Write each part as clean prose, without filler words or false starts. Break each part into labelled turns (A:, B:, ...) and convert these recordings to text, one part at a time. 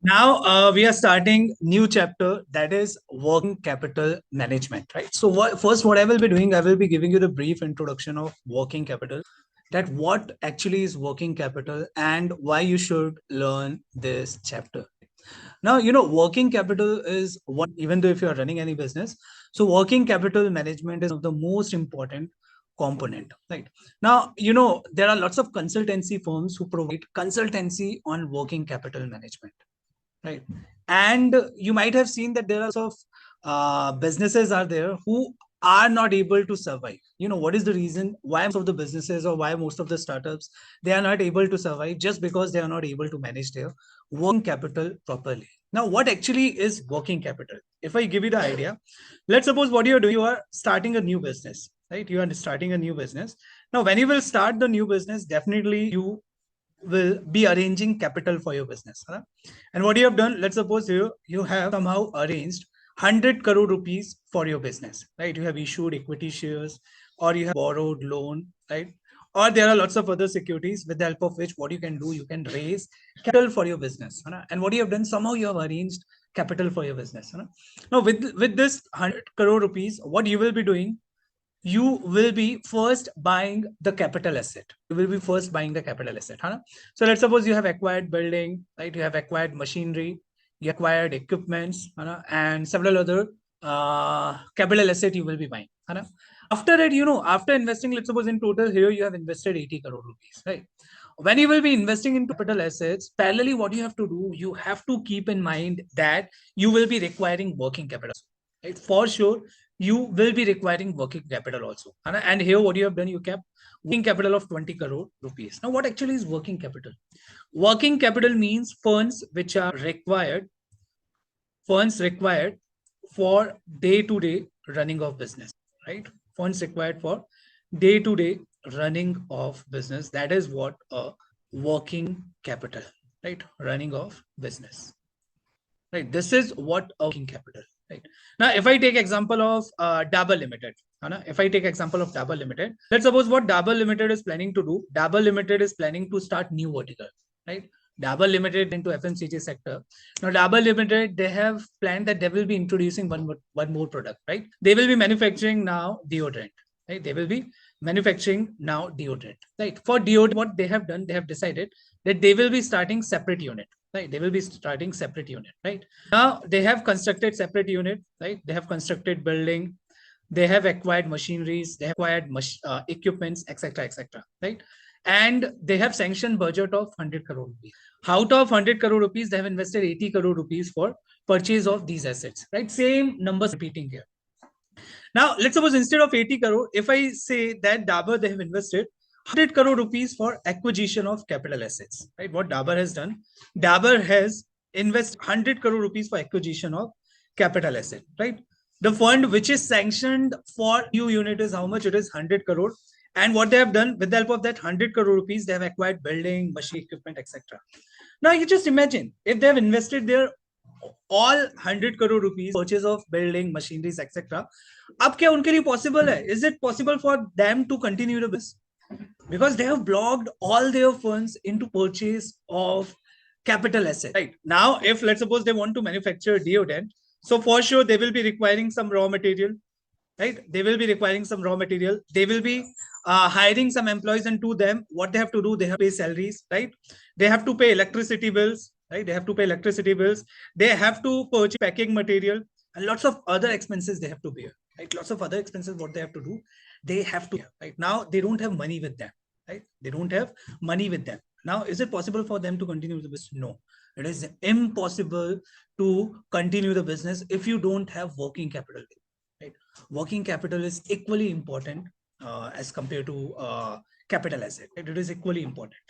A: Now we are starting new chapter, that is working capital management, right? So first, what I will be doing, I will be giving you the brief introduction of working capital, that what actually is working capital and why you should learn this chapter. Now, working capital is what, even though if you are running any business, so working capital management is one of the most important component, right? Now, there are lots of consultancy firms who provide consultancy on working capital management, right? And you might have seen that there are lots of businesses are there who are not able to survive. What is the reason why most of the businesses or why most of the startups, they are not able to survive? Just because they are not able to manage their working capital properly. Now, what actually is working capital? If I give you the idea, let's suppose what you're doing, you are starting a new business, right? You are starting a new business. Now, when you will start the new business, definitely you will be arranging capital for your business, huh? And what you have done, let's suppose you have somehow arranged 100 crore rupees for your business, right? You have issued equity shares, or you have borrowed loan, right? Or there are lots of other securities with the help of which what you can do, you can raise capital for your business, huh? And what you have done, somehow you have arranged capital for your business, huh? Now with this 100 crore rupees, what you will be doing, you will be first buying the capital asset. You will be first buying the capital asset, huh? So let's suppose you have acquired building, right? You have acquired machinery, you acquired equipments, and several other capital asset you will be buying, huh? After it, after investing, let's suppose in total here you have invested 80 crore rupees, right? When you will be investing in capital assets, parallelly what you have to do, you have to keep in mind that you will be requiring working capital, right? For sure, you will be requiring working capital also. And here, what you have done, you kept working capital of 20 crore rupees. Now, what actually is working capital? Working capital means funds required for day-to-day running of business, right? Funds required for day-to-day running of business. That is what a working capital, right? Running of business. Right. This is what a working capital. Right. Now, if I take example of Dabur Limited, if I take example of Dabur Limited, let's suppose what Dabur Limited is planning to do. Dabur Limited is planning to start new vertical, right? Dabur Limited into FMCG sector. Now, Dabur Limited, they have planned that they will be introducing one more product, right? They will be manufacturing now deodorant, right? They will be manufacturing now deodorant, right? For deodorant, what they have done, they have decided that they will be starting separate unit, right? They will be starting separate unit, right? Now they have constructed separate unit, right? They have constructed building, they have acquired machineries, they have acquired equipments, etc., etc., right? And they have sanctioned budget of 100 crore rupees. Out of 100 crore rupees, they have invested 80 crore rupees for purchase of these assets, right? Same numbers repeating here. Now, let's suppose instead of 80 crore, if I say that Dabur, they have invested 100 crore rupees for acquisition of capital assets, right? What Dabur has done, Dabur has invested 100 crore rupees for acquisition of capital asset, right? The fund which is sanctioned for new unit is how much? It is 100 crore. And what they have done, with the help of that 100 crore rupees, they have acquired building, machine equipment, etc. Now, you just imagine if they have invested their all 100 crore rupees purchase of building, machineries, etc. अब क्या उनके लिए possible है? Is it possible for them to continue the business? Because they have blocked all their funds into purchase of capital asset. Right. Now, if let's suppose they want to manufacture deodorant, so for sure they will be requiring some raw material, right? They will be requiring some raw material. They will be hiring some employees, and to them, what they have to do, they have to pay salaries, right? They have to pay electricity bills, right? They have to pay electricity bills. They have to purchase packing material and lots of other expenses they have to bear, right? Lots of other expenses, what they have to do, they have to, right? Now, they don't have money with them, right? They don't have money with them. Now, is it possible for them to continue the business? No, it is impossible to continue the business if you don't have working capital, right? Working capital is equally important as compared to capital asset, right? It is equally important.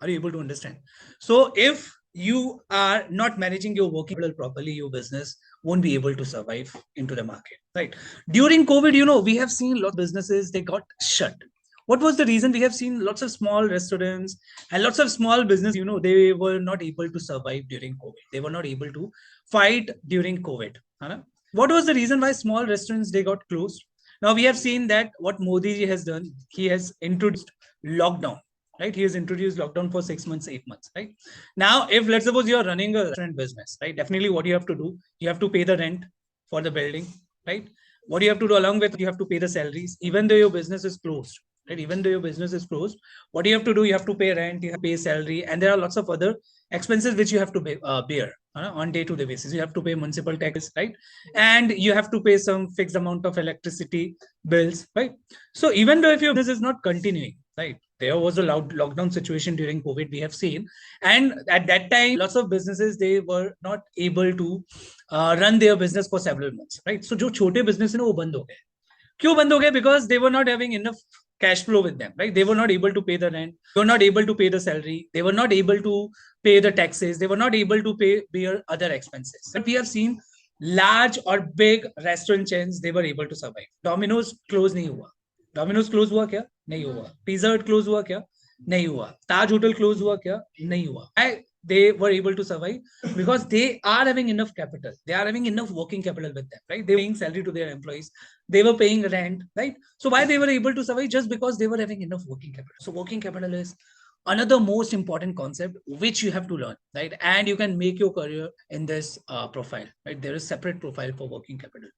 A: Are you able to understand? So if you are not managing your working capital properly, your business won't be able to survive into the market, right? During COVID, we have seen lots of businesses, they got shut. What was the reason? We have seen lots of small restaurants and lots of small business, they were not able to survive during COVID. They were not able to fight during COVID. What was the reason why small restaurants, they got closed? Now we have seen that what Modi ji has done, he has introduced lockdown. right? He has introduced lockdown for 6 months, 8 months, right? Now, if let's suppose you're running a restaurant business, right? Definitely what you have to do, you have to pay the rent for the building, right? What you have to do along with, you have to pay the salaries, even though your business is closed, right? Even though your business is closed, what you have to do, you have to pay rent, you have to pay salary, and there are lots of other expenses which you have to bear on day-to-day basis. You have to pay municipal taxes, right? And you have to pay some fixed amount of electricity bills, right? So even though if your business is not continuing, right? There was a lockdown situation during COVID, we have seen. And at that time, lots of businesses, they were not able to run their business for several months, right? So जो छोटे business है ना वो बंद हो गए. क्यों बंद हो गए? Because they were not having enough cash flow with them, right? They were not able to pay the rent, they were not able to pay the salary, they were not able to pay the taxes, they were not able to pay their other expenses. But we have seen large or big restaurant chains, they were able to survive. Domino's close नहीं हुआ. Domino's close हुआ क्या? नहीं हुआ. Pizza हट close हुआ क्या? नहीं हुआ. ताज होटल क्लोज हुआ क्या? नहीं हुआ. They were able to survive because they are having enough capital, they are having enough working capital with them, right? They were paying salary to their employees, they were paying rent, right? So why they were able to survive? Just because they were having enough working capital. So working capital is another most important concept which you have to learn, right? And you can make your career in this profile, right? There is separate profile for working capital,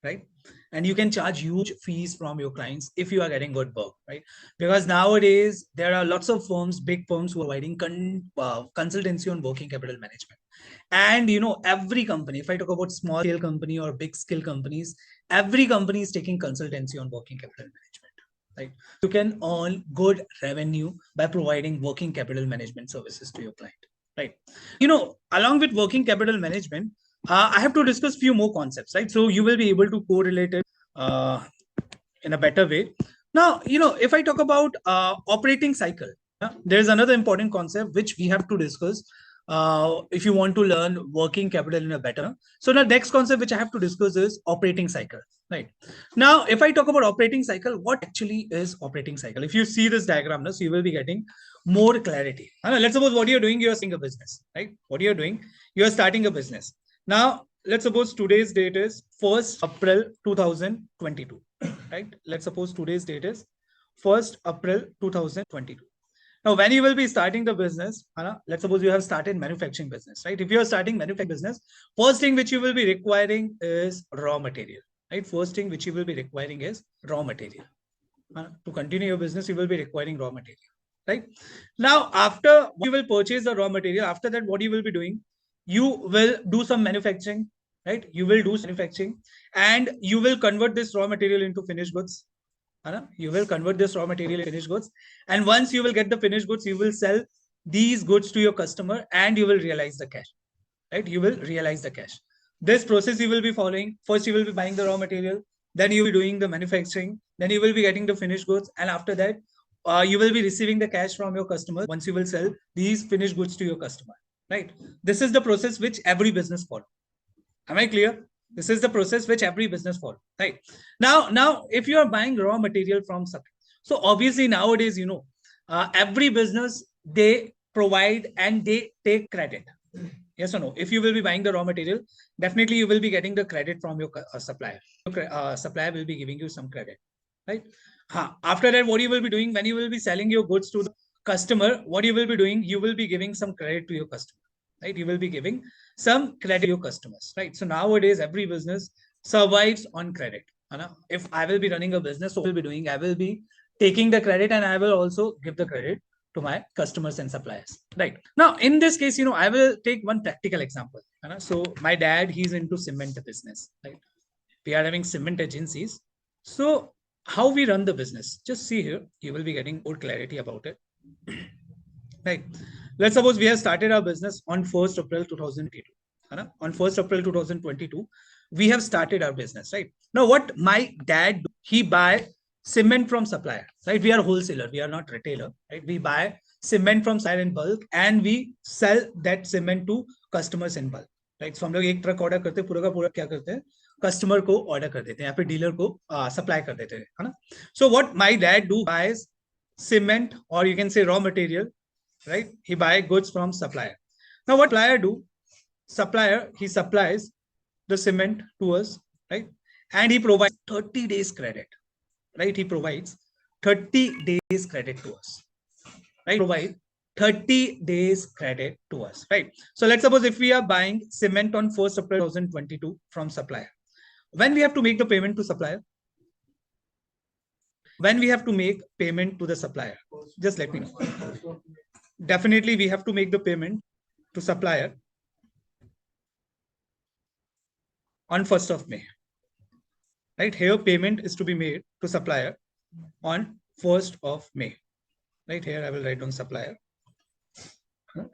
A: right? And you can charge huge fees from your clients if you are getting good work, right? Because nowadays there are lots of firms, big firms, who are providing consultancy on working capital management. And every company, if I talk about small scale company or big scale companies, every company is taking consultancy on working capital management, right? You can earn good revenue by providing working capital management services to your client, right? Along with working capital management, I have to discuss few more concepts, right? So you will be able to correlate it in a better way. Now, if I talk about operating cycle, there is another important concept which we have to discuss if you want to learn working capital in a better. So the next concept which I have to discuss is operating cycle, right? Now, if I talk about operating cycle, what actually is operating cycle? If you see this diagram, so you will be getting more clarity. Let's suppose what you're doing, you're starting a business, right? What you're doing, you're starting a business. Now, let's suppose today's date is 1st April 2022, right? Let's suppose today's date is 1st April 2022. Now, when you will be starting the business, let's suppose you have started manufacturing business, right? If you are starting manufacturing business, first thing which you will be requiring is raw material, right? First thing which you will be requiring is raw material. To continue your business, you will be requiring raw material, right? Now, after you will purchase the raw material, after that, what you will be doing? You will do some manufacturing, right? You will do manufacturing and you will convert this raw material into finished goods. You will convert this raw material into finished goods. And once you will get the finished goods, you will sell these goods to your customer and you will realize the cash, right? You will realize the cash. This process you will be following. First, you will be buying the raw material. Then you will be doing the manufacturing. Then you will be getting the finished goods. And after that, you will be receiving the cash from your customer once you will sell these finished goods to your customer, right? This is the process which every business follows. Am I clear? This is the process which every business follows, right? Now, if you are buying raw material from something, so obviously nowadays, every business, they provide and they take credit. Yes or no? If you will be buying the raw material, definitely you will be getting the credit from your supplier. Supplier will be giving you some credit, right? After that, what you will be doing when you will be selling your goods to the customer, what you will be doing, you will be giving some credit to your customer, right? You will be giving some credit to your customers, right? So nowadays, every business survives on credit. If I will be running a business, so what I will be doing, I will be taking the credit and I will also give the credit to my customers and suppliers, right? Now, in this case, I will take one practical example. So my dad, he's into cement business, right? We are having cement agencies. So how we run the business, just see here, you will be getting more clarity about it, right? Let's suppose we have started our business on 1st April 2022. On 1st April 2022, we have started our business, right? Now, what my dad do, he buy cement from supplier, right? We are wholesaler, we are not retailer, right? We buy cement from supplier in bulk and we sell that cement to customers in bulk, right? So हम लोग एक truck order करते हैं, पूरा का पूरा क्या करते हैं, कस्टमर को ऑर्डर कर देते हैं या फिर डीलर को सप्लाई कर देते हैं, है ना? So what my dad do, buys cement, or you can say raw material, right? He buy goods from supplier. Now what supplier do? Supplier, he supplies the cement to us, right? And he provides 30 days credit, right? He provides 30 days credit to us. right, provide 30 days credit to us, right? So let's suppose if we are buying cement on 1st April 2022 from supplier, when we have to make the payment to supplier, when we have to make payment to the supplier, just let me know. Definitely we have to make the payment to supplier on 1st of May, right? Here payment is to be made to supplier on 1st of May, right? Here I will write down supplier.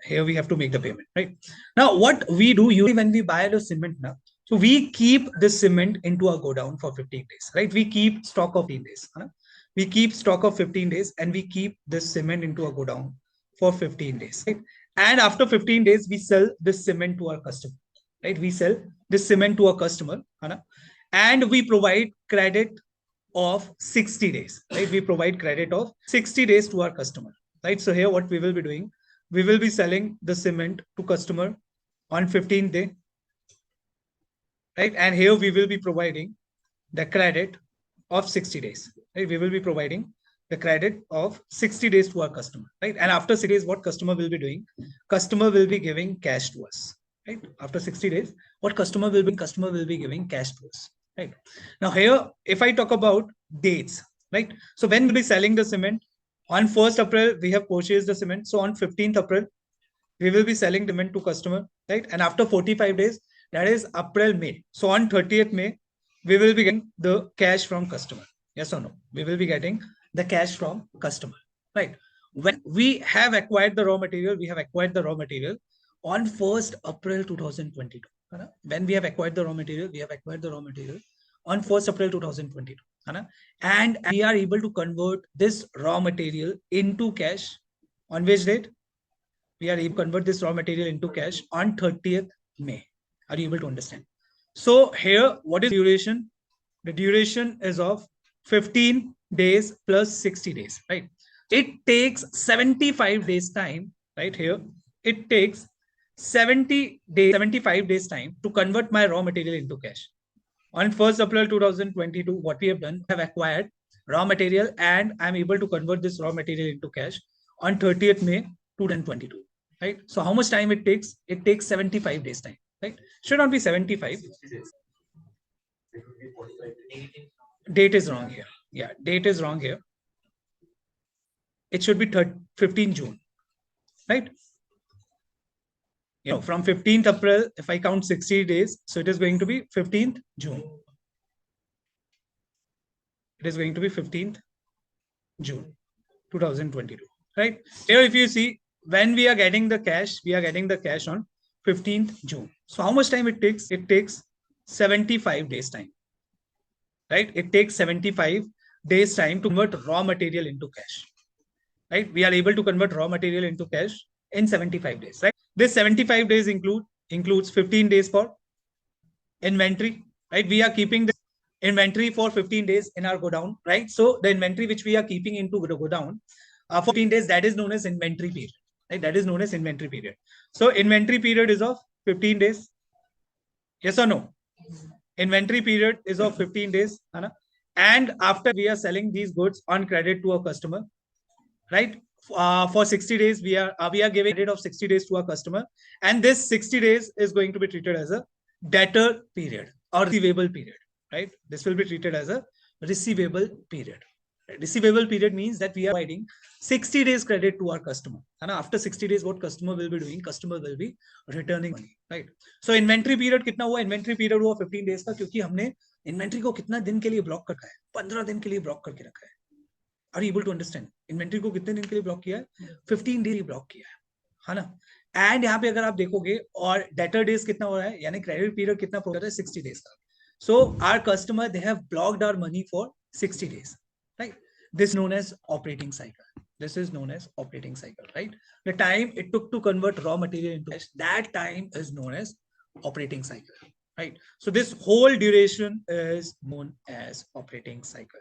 A: Here we have to make the payment, right? Now what we do usually when we buy the cement now, so we keep this cement into a godown for 15 days, right? We keep stock of 15 days. We keep stock of 15 days and we keep this cement into a godown for 15 days, right? And after 15 days, we sell this cement to our customer, right? We sell this cement to a customer, and we provide credit of 60 days, right? We provide credit of 60 days to our customer, right? So here what we will be doing, we will be selling the cement to customer on 15th day, right? And here we will be providing the credit of 60 days, right? We will be providing the credit of 60 days to our customer, right? And after 60 days, what customer will be doing? Customer will be giving cash to us, right? After 60 days, what customer will be? Customer will be giving cash to us, right? Now here, if I talk about dates, right? So when we'll be selling the cement, on 1st April, we have purchased the cement. So on 15th April, we will be selling cement to customer, right? And after 45 days, that is April, May. So on 30th May, we will be getting the cash from customer. Yes or no? We will be getting the cash from customer, right? When we have acquired the raw material, we have acquired the raw material on 1st April 2022. When we have acquired the raw material, we have acquired the raw material on 1st April 2022. And we are able to convert this raw material into cash on which date? We are able to convert this raw material into cash on 30th May. Are you able to understand? So here, what is duration? The duration is of 15 days plus 60 days, right? It takes 75 days time, right? Here, it takes 75 days time to convert my raw material into cash. On 1st April 2022, what we have done, we have acquired raw material and I'm able to convert this raw material into cash on 30th May 2022, right? So how much time it takes? It takes 75 days time, right? Should not be 75. Date is wrong here. Yeah, date is wrong here. It should be 15 June, right? From 15th April, if I count 60 days, so it is going to be 15th June. It is going to be 15th June 2022, right? Here, if you see, when we are getting the cash, we are getting the cash on 15th June. So how much time it takes? It takes 75 days time, right? It takes 75 days time to convert raw material into cash, right? We are able to convert raw material into cash in 75 days, right? This 75 days includes 15 days for inventory, right? We are keeping the inventory for 15 days in our godown, right? So the inventory which we are keeping into the godown for 15 days, that is known as inventory period, right? That is known as inventory period. So inventory period is of 15 days. Yes or no? Inventory period is of 15 days. And after we are selling these goods on credit to a customer, right? For 60 days, we are giving credit of 60 days to our customer. And this 60 days is going to be treated as a debtor period or receivable period, right? This will be treated as a receivable period. Receivable period means that we are providing 60 days credit to our customer. And after 60 days, what customer will be doing? Customer will be returning money, right? So inventory period कितना हुआ? Inventory period हुआ 15 days का, क्योंकि हमने inventory को कितना दिन के लिए ब्लॉक कर रखा है? 15 दिन के लिए ब्लॉक करके रखा है. Are you able to understand? Inventory को कितने दिन के लिए ब्लॉक किया है? 15 डेज ब्लॉक किया है ना? एंड यहाँ पे अगर आप देखोगे और डेटर डेज कितना हो रहा है, यानी क्रेडिट पीरियड कितना हो रहा है? 60 डेज का. So our customer, they have blocked our money for 60 days, right? This is known as operating cycle. This is known as operating cycle, right? The time it took to convert raw material into cash, that time is known as operating cycle, right? So this whole duration is known as operating cycle.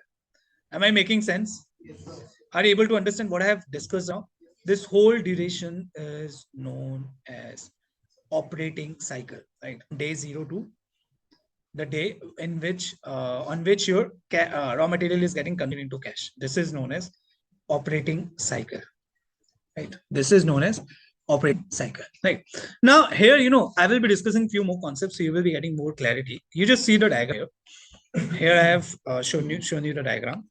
A: Am I making sense? Yes, sir. Are you able to understand what I have discussed now? This whole duration is known as operating cycle, right? Day 0 to the day in which on which your raw material is getting converted into cash. This is known as operating cycle. right? This is known as operating cycle, right? Now here, I will be discussing few more concepts, so you will be getting more clarity. You just see the diagram here. Here I have shown you the diagram.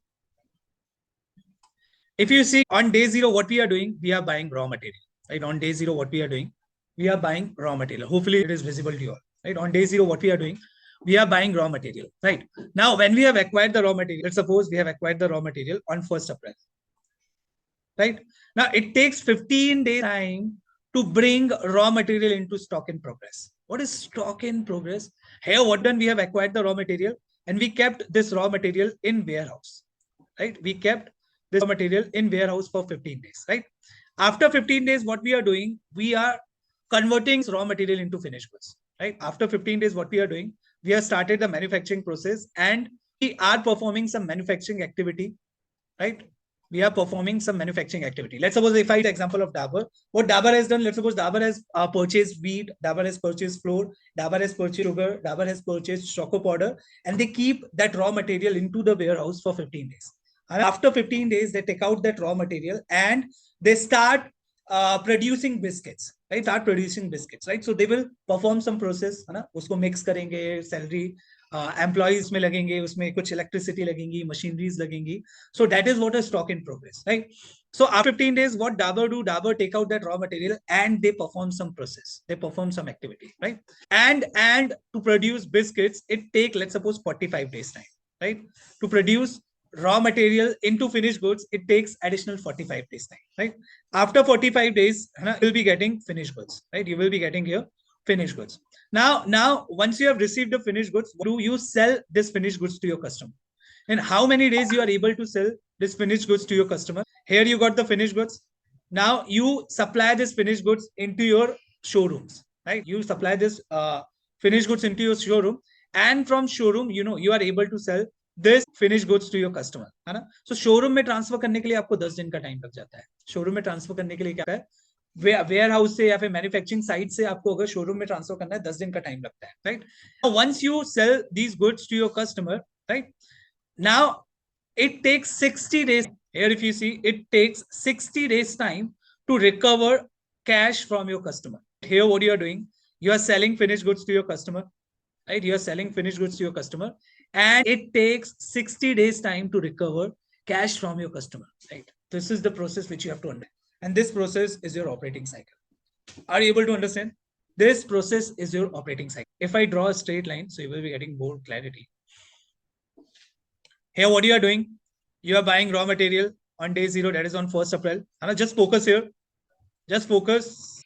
A: If you see on day zero, what we are doing, we are buying raw material, right? On day zero, what we are doing, we are buying raw material. Hopefully it is visible to you all, right? On day zero, what we are doing, we are buying raw material, right? Now, when we have acquired the raw material, let's suppose we have acquired the raw material on 1st April, right? Now, it takes 15 days time to bring raw material into stock in progress. What is stock in progress? Here, what done? We have acquired the raw material and we kept this raw material in warehouse, right? We kept this raw material in warehouse for 15 days, right? After 15 days, what we are doing, we are converting raw material into finished goods, right? After 15 days, what we are doing, we have started the manufacturing process and we are performing some manufacturing activity, right? We are performing some manufacturing activity. Let's suppose if I take the example of Dabur, what Dabur has done, let's suppose Dabur has purchased wheat, Dabur has purchased flour, Dabur has purchased sugar, Dabur has purchased choco powder, and they keep that raw material into the warehouse for 15 days. And after 15 days, they take out that raw material and they start producing biscuits, right? Start producing biscuits, right? So they will perform some process, है ना? उसको mix करेंगे, salary, employees में लगेंगे, उसमें कुछ electricity लगेंगी, machineries लगेंगी. So that is what is stock in progress, right? So after 15 days, what Dabur do? Dabur take out that raw material and they perform some process. They perform some activity, right? And to produce biscuits, it take, let's suppose, 45 days time, right? To produce raw material into finished goods, it takes additional 45 days time, right? After 45 days, you will be getting finished goods, right? You will be getting here finished goods. Now, once you have received the finished goods, do you sell this finished goods to your customer? And how many days you are able to sell this finished goods to your customer? Here you got the finished goods. Now you supply this finished goods into your showrooms, right? You supply this finished goods into your showroom, and from showroom, you are able to sell this finished goods to your customer, है ना? So showroom में transfer करने के लिए आपको 10 दिन का time लग जाता है. Showroom में transfer करने के लिए क्या है? वेयर हाउस से या फिर मैन्युफैक्चरिंग साइट से आपको अगर शोरूम में ट्रांसफर करना है 10 दिन का टाइम लगता है, right? Once you sell these goods to your customer, right, now it takes 60 days. Here if you see, it takes 60 days time to recover cash from your customer. Here what you are doing, you are selling finished goods to your customer, right? You are selling finished goods to your customer and it takes 60 days time to recover cash from your customer, right? This is the process which you have to understand. And this process is your operating cycle. Are you able to understand? This process is your operating cycle. If I draw a straight line, so you will be getting more clarity. Here, what you are doing, you are buying raw material on day zero, that is on 1st April. And just focus here. Just focus.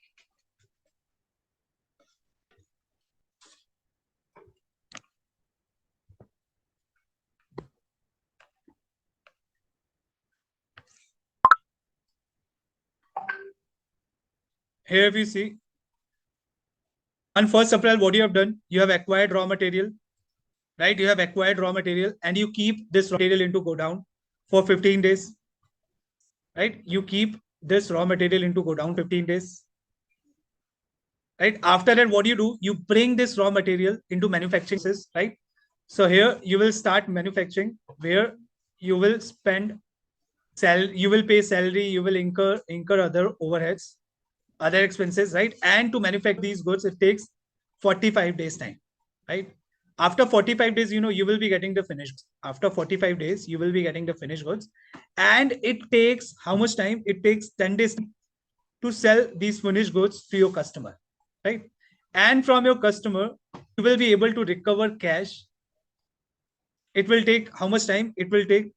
A: Here, if you see, on 1st April, what you have done, you have acquired raw material, right? You have acquired raw material and you keep this raw material into go down for 15 days, right? You keep this raw material into go down 15 days, right? After that, what do? You bring this raw material into manufacturing, right? So here you will start manufacturing where you will spend, you will pay salary, you will incur other overheads, other expenses, right? And to manufacture these goods, it takes 45 days time, right? After 45 days, you will be getting the finished goods. After 45 days, you will be getting the finished goods. And it takes how much time? It takes 10 days to sell these finished goods to your customer, right? And from your customer, you will be able to recover cash. It will take how much time? It will take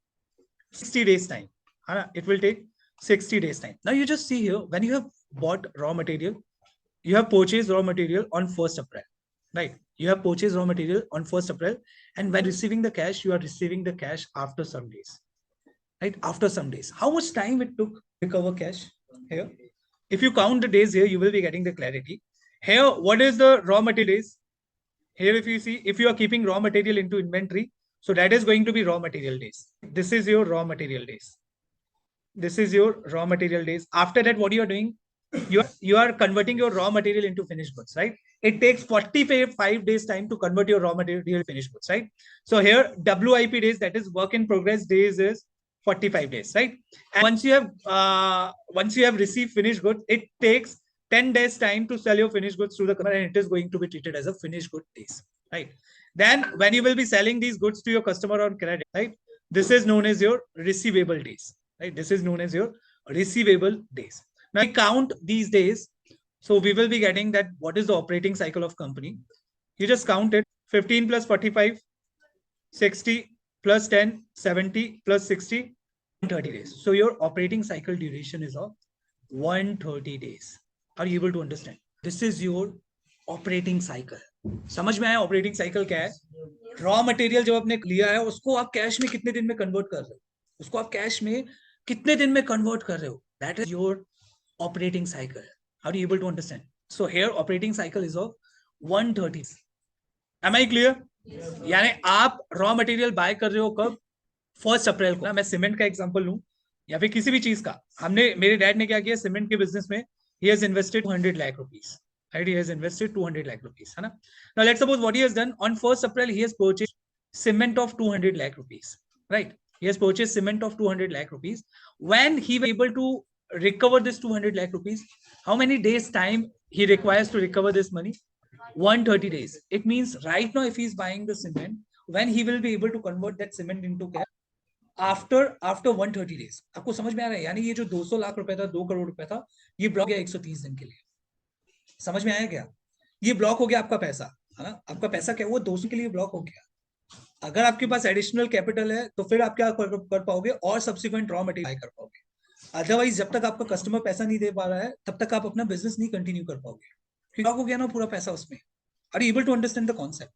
A: 60 days time. It will take 60 days time. Now you just see here, when you have bought raw material, you have purchased raw material on 1st April, right? You have purchased raw material on 1st April, and when receiving the cash, you are receiving the cash after some days, right? After some days. How much time it took to recover cash here? If you count the days here, you will be getting the clarity. Here, what is the raw material days? Here, if you see, if you are keeping raw material into inventory, so that is going to be raw material days. This is your raw material days. This is your raw material days. After that, what you are doing? You are converting your raw material into finished goods, right? It takes 45 days time to convert your raw material to finished goods, right? So here, WIP days, that is work in progress days, is 45 days, right? And once you have received finished goods, it takes 10 days time to sell your finished goods to the customer, and it is going to be treated as a finished good days, right? Then when you will be selling these goods to your customer on credit, right? This is known as your receivable days, right? This is known as your receivable days. Now we count these days. So we will be getting that what is the operating cycle of company. You just count it, 15 plus 45, 60 plus 10, 70 plus 60, 130 days. So your operating cycle duration is of 130 days. Are you able to understand? This is your operating cycle. समझ में आया operating cycle क्या है? Raw material जब आपने लिया है उसको आप कैश में कितने दिन में कन्वर्ट कर रहे हो, उसको आप कैश में कितने दिन में कन्वर्ट कर रहे हो, that is your operating cycle. Are you able to understand? So here operating cycle is of 130. Am I clear? Yes. यानी आप रॉ मटेरियल बाय कर रहे हो कब? 1 अप्रैल को. मैं सीमेंट का एग्जांपल लूं या फिर किसी भी चीज का. मेरे डैड ने क्या किया सीमेंट के बिजनेस में, he has invested 200 lakh rupees. Right? He has invested 200 lakh rupees. है ना? Now let's suppose what he has done on 1st April, he has purchased cement of 200 lakh rupees. Right? He has purchased cement of 200 lakh rupees. When he was able to recover this 200 lakh rupees, how many days time he requires to recover this money? 130 days. It means right now if he is buying the cement, when he will be able to convert that cement into cash? After 130 days. आपको समझ में आ रहा है? यानी ये जो 200 लाख रुपए था, 2 करोड़ रुपए था, ये ब्लॉक गया 130 दिन के लिए. समझ में आया क्या? ये ब्लॉक हो गया आपका पैसा, है ना? आपका पैसा क्या, वो 200 के लिए ब्लॉक हो गया. अगर आपके पास एडिशनल कैपिटल है तो फिर आप क्या कर पाओगे और सब्सिक्वेंट रॉ मटेरियल कर पाओगे. अदरवाइज जब तक आपका कस्टमर पैसा नहीं दे पा रहा है तब तक आप अपना बिजनेस नहीं कंटिन्यू कर पाओगे, क्योंकि हो गया ना पूरा पैसा उसमें. Are you able to understand the concept?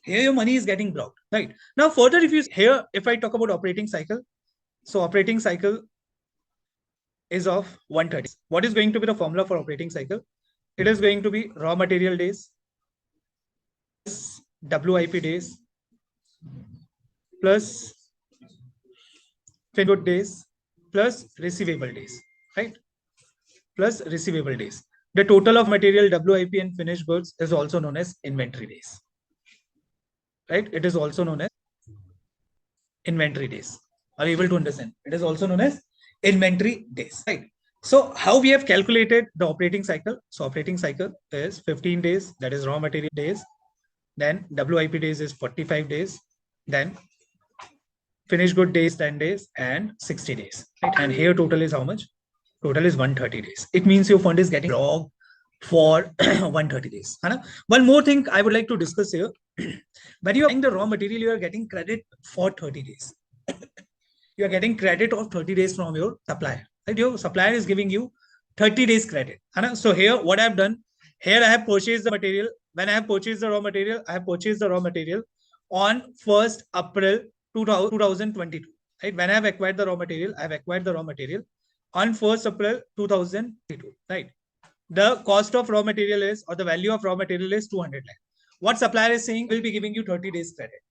A: Here your money is getting blocked, right? Now further, if I talk about operating cycle, so operating cycle is of 130. What is going to be the formula for operating cycle? It is going to be raw material days, WIP days, plus finished good days, plus receivable days, right? Plus receivable days. The total of material WIP and finished goods is also known as inventory days. Right? It is also known as inventory days. Are you able to understand? It is also known as inventory days. Right? So how we have calculated the operating cycle? So operating cycle is 15 days, that is raw material days. Then WIP days is 45 days. Then finished good days 10 days and 60 days. Right? And here total is how much? Total is 130 days. It means your fund is getting blocked for 130 days. One more thing I would like to discuss here. When you are buying the raw material, you are getting credit for 30 days. You are getting credit of 30 days from your supplier. Right? Your supplier is giving you 30 days credit. So here what I have done, here I have purchased the material. When I have purchased the raw material, I have purchased the raw material on 1st April 2022. Right? When I have acquired the raw material, I have acquired the raw material on 1st April 2022. Right? The cost of raw material is, or the value of raw material is 200 lakh. What supplier is saying, will be giving you 30 days credit.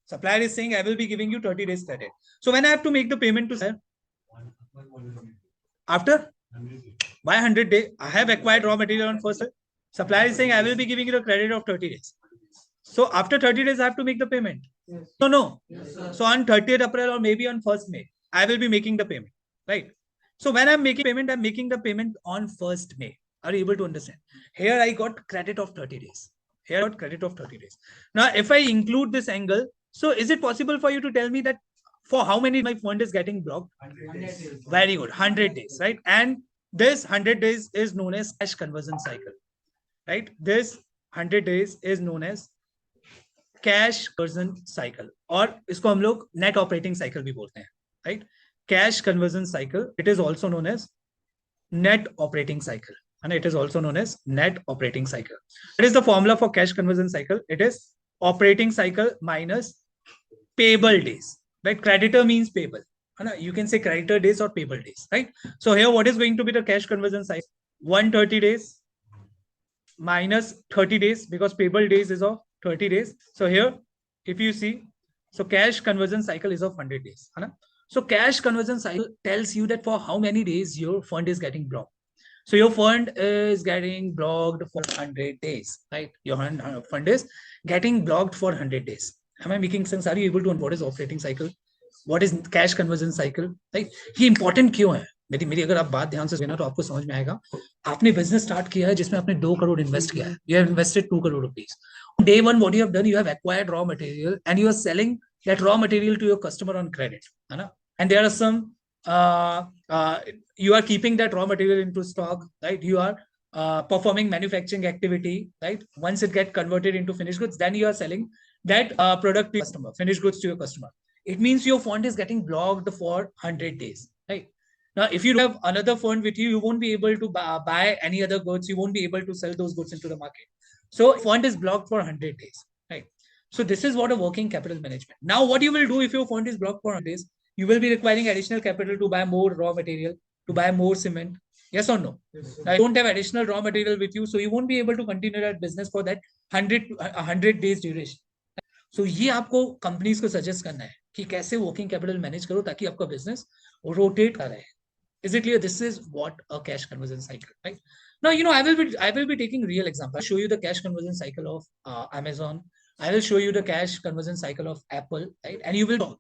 A: Supplier is saying, I will be giving you 30 days credit. So when I have to make the payment to sell, after, by 100 days, I have acquired raw material on 1st. Supplier is saying, I will be giving you a credit of 30 days. So after 30 days, I have to make the payment. Yes. No. Yes, so on 30th April or maybe on 1st May, I will be making the payment, right? So when I'm making payment, I'm making the payment on 1st May. Are you able to understand? Here I got credit of 30 days. Here I got credit of 30 days. Now, if I include this angle, so is it possible for you to tell me that for how many my fund is getting blocked? 100 days. Very good. 100 days, right? And this 100 days is known as cash conversion cycle, right? This 100 days is known as cash conversion cycle, और इसको हम लोग net operating cycle भी बोलते हैं, right? Cash conversion cycle, it is also known as net operating cycle, and it is also known as net operating cycle. What is the formula for cash conversion cycle? It is operating cycle minus payable days, right? Creditor means payable. You can say creditor days or payable days, right? So here what is going to be the cash conversion cycle? 130 days minus 30 days, because payable days is of 30 days. So here, if you see, so cash conversion cycle is of 100 days. So cash conversion cycle tells you that for how many days your fund is getting blocked. So your fund is getting blocked for 100 days, right? Your fund is getting blocked for 100 days. Am I making sense? Are you able to understand what is operating cycle? what is cash conversion cycle, right? ये important क्यों है? मेरी अगर आप बात ध्यान से सुने तो आपको समझ में आएगा. आपने बिजनेस स्टार्ट किया है जिसमें आपने 2 करोड़ इन्वेस्ट किया है. You have invested 2 crore rupees. On day one, what you have done, you have acquired raw material and you are selling that raw material to your customer on credit, है ना? And there are some you are keeping that raw material into stock, right? You are performing manufacturing activity, right? Once it get converted into finished goods, then you are selling that product to your customer, finished goods to your customer. It means your fund is getting blocked for 100 days, right? Now, if you have another fund with you, you won't be able to buy any other goods. You won't be able to sell those goods into the market. So fund is blocked for 100 days, right? So this is what a working capital management. Now, what you will do if your fund is blocked for 100 days, you will be requiring additional capital to buy more raw material, to buy more cement. Yes or no? Yes, now, you don't have additional raw material with you, so you won't be able to continue that business for that 100 days duration. So ये आपको companies को suggest करना है कि कैसे working capital manage करो ताकि आपका business rotate कर रहे. Is it clear? This is what a cash conversion cycle, right? Now, I will be taking real example. I'll show you the cash conversion cycle of Amazon. I will show you the cash conversion cycle of Apple, right? And you will talk.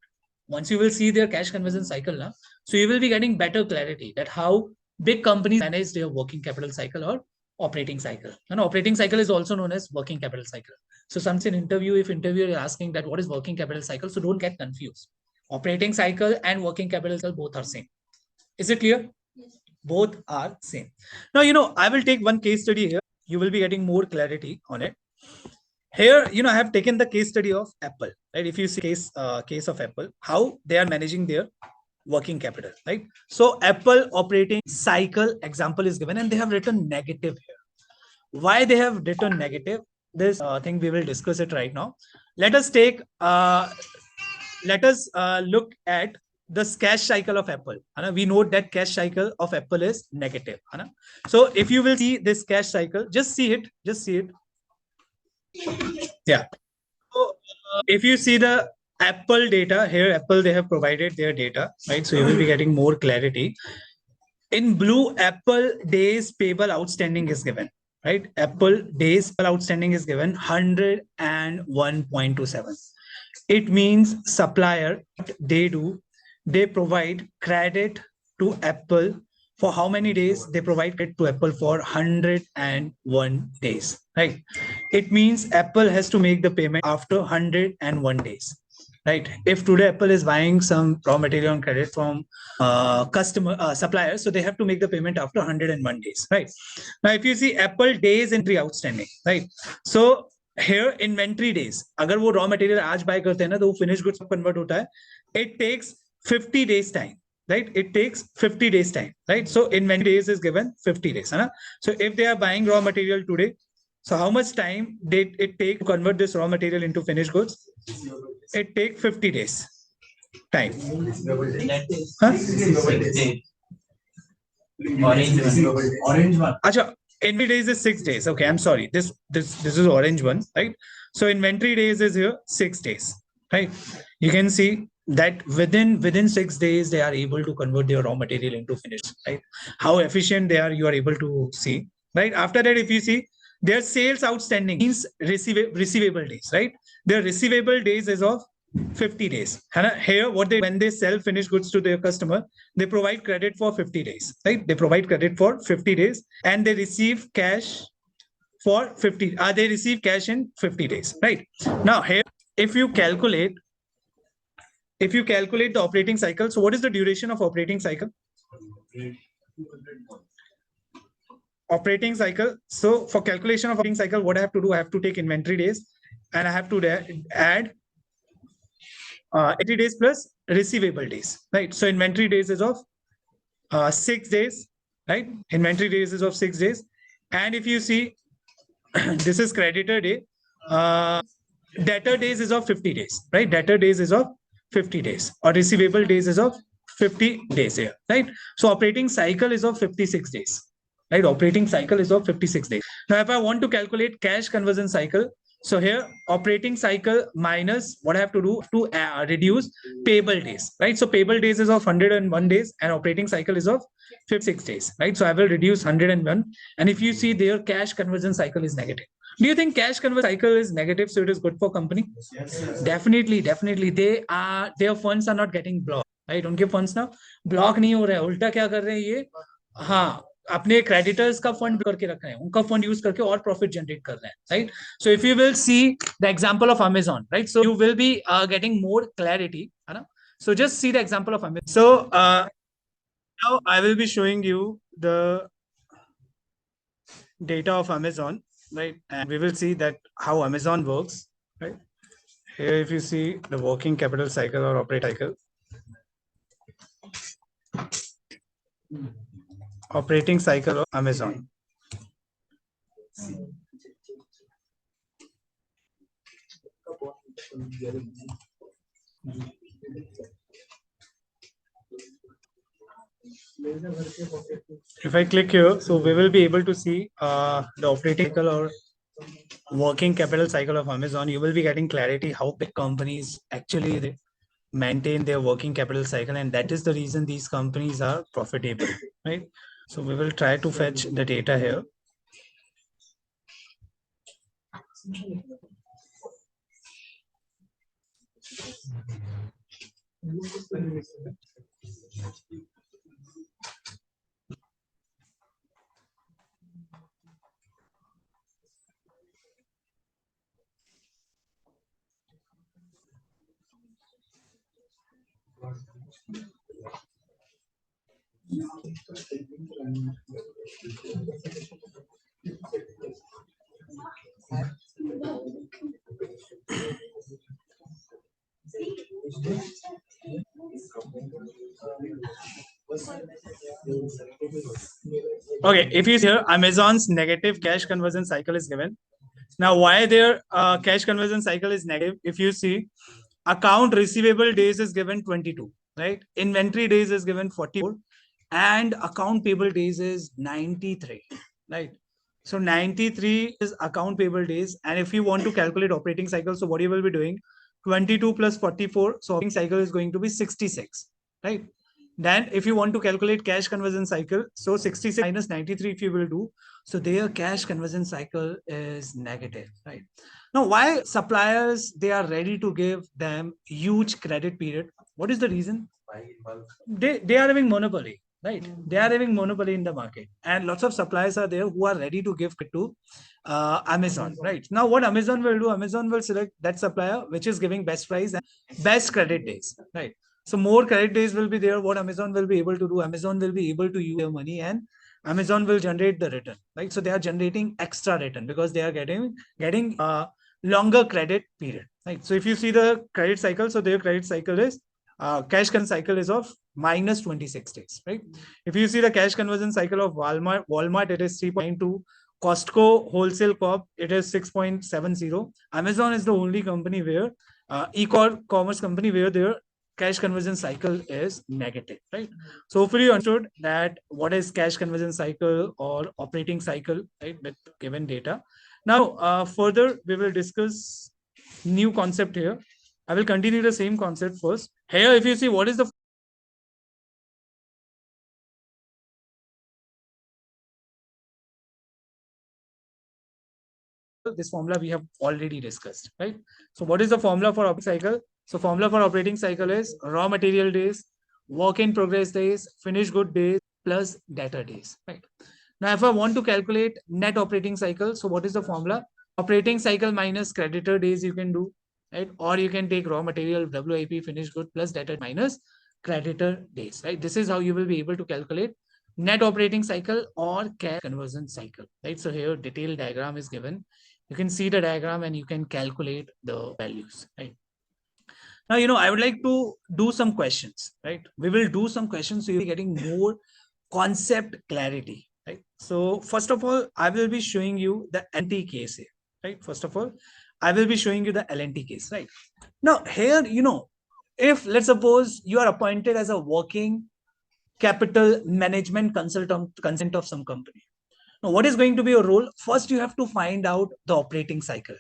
A: Once you will see their cash conversion cycle now, so you will be getting better clarity that how big companies manage their working capital cycle or operating cycle. And operating cycle is also known as working capital cycle. So some in interview, if interviewer is asking that what is working capital cycle, so don't get confused. Operating cycle and working capital cycle both are same. Is it clear? Yes. Both are same. Now, I will take one case study here. You will be getting more clarity on it. Here, I have taken the case study of Apple, right? If you see case of Apple, how they are managing their working capital, right? So Apple operating cycle example is given and they have written negative here. Why they have written negative? This thing we will discuss it right now. Let us look at the cash cycle of Apple. We know that cash cycle of Apple is negative. So if you will see this cash cycle, just see it. Yeah. So if you see the Apple data here, Apple, they have provided their data, right? So you will be getting more clarity. In blue, Apple days payable outstanding is given, right? Apple days payable outstanding is given 101.27. It means supplier, they provide credit to Apple for how many days? They provide credit to Apple for 101 days, right? It means Apple has to make the payment after 101 days, right? If today Apple is buying some raw material on credit from suppliers, so they have to make the payment after 101 days, right? Now, if you see Apple days inventory outstanding, right? So here inventory days, अगर वो raw material आज buy करते हैं ना तो वो finished goods convert होता है. It takes 50 days time, right? It takes 50 days time, right? So inventory days is given 50 days. So if they are buying raw material today, so how much time did it take to convert this raw material into finished goods? It takes 50 days time. Orange one. Acha, inventory days is 6 days. Okay, I'm sorry. This is orange one, right? So inventory days is here 6 days, right? You can see that within 6 days they are able to convert their raw material into finished, right? How efficient they are, you are able to see, right? After that, if you see their sales outstanding means receivable days, right? Their receivable days is of 50 days. Here, when they sell finished goods to their customer, they provide credit for 50 days, right? They provide credit for 50 days and they receive cash for 50. They receive cash in 50 days, right? Now here, if you calculate the operating cycle, so what is the duration of operating cycle? Operating cycle. So for calculation of operating cycle, what I have to do, I have to take inventory days and I have to add 80 days plus receivable days, right? So inventory days is of 6 days, right? Inventory days is of 6 days. And if you see, this is creditor day. Debtor days is of 50 days, right? Debtor days is of 50 days or receivable days is of 50 days here, right? So operating cycle is of 56 days, right? Operating cycle is of 56 days. Now, if I want to calculate cash conversion cycle, so here operating cycle minus what I have to do to reduce payable days, right? So payable days is of 101 days and operating cycle is of 56 days, right? So I will reduce 101. And if you see their cash conversion cycle is negative. Do you think cash conversion cycle is negative, so it is good for company? Yes. Definitely. Their funds are not getting blocked, right? उनके funds ना block नहीं हो रहे हैं, उल्टा क्या कर रहे हैं ये? हाँ, अपने creditors का fund करके रख रहे हैं, उनका fund use करके और profit generate कर रहे हैं, right? So if you will see the example of Amazon, right? So you will be getting more clarity, है ना? So just see the example of Amazon. So now I will be showing you the data of Amazon, right? And we will see that how Amazon works, right? Here, if you see the working capital cycle or operating cycle of Amazon. If I click here, so we will be able to see the operating cycle or working capital cycle of Amazon. You will be getting clarity how big companies actually they maintain their working capital cycle, and that is the reason these companies are profitable, right? So we will try to fetch the data here. Okay, if you see here, Amazon's negative cash conversion cycle is given. Now, why their cash conversion cycle is negative? If you see, account receivable days is given 22, right? Inventory days is given 44, and account payable days is 93, right? So 93 is account payable days. And if you want to calculate operating cycle, so what you will be doing, 22 plus 44, so operating cycle is going to be 66, right? Then if you want to calculate cash conversion cycle, so 66 minus 93 if you will do, so their cash conversion cycle is negative, right? Now, why suppliers, they are ready to give them huge credit period? What is the reason? They are having monopoly, right? They are having monopoly in the market, and lots of suppliers are there who are ready to give it to Amazon, right? Now, what Amazon will do, Amazon will select that supplier which is giving best price and best credit days, right? So more credit days will be there. What Amazon will be able to do, Amazon will be able to use their money and Amazon will generate the return, right? So they are generating extra return because they are getting longer credit period, right? So if you see the credit cycle, so their credit cycle is cash conversion cycle is of minus 26 days, right? If you see the cash conversion cycle of Walmart, it is 3.2. Costco Wholesale Corp, it is 6.70. Amazon is the only company where e-commerce company where their cash conversion cycle is negative, right? So hopefully you understood that what is cash conversion cycle or operating cycle, right, with given data. Now, further, we will discuss new concept here. I will continue the same concept first. Here, if you see what is the this formula we have already discussed, right? So what is the formula for operating cycle? So formula for operating cycle is raw material days, work in progress days, finished good days plus debtor days, right? Now, if I want to calculate net operating cycle, so what is the formula? Operating cycle minus creditor days you can do, right? Or you can take raw material, WIP, finished good plus debtor minus creditor days, right? This is how you will be able to calculate net operating cycle or cash conversion cycle, right? So here detailed diagram is given. You can see the diagram and you can calculate the values, right? Now, I would like to do some questions, right? We will do some questions so you're getting more concept clarity, right? So first of all, I will be showing you the L&T case here, right? First of all, I will be showing you the L&T case, right? Now here, if let's suppose you are appointed as a working capital management consultant of some company. Now, what is going to be your role? First, you have to find out the operating cycle.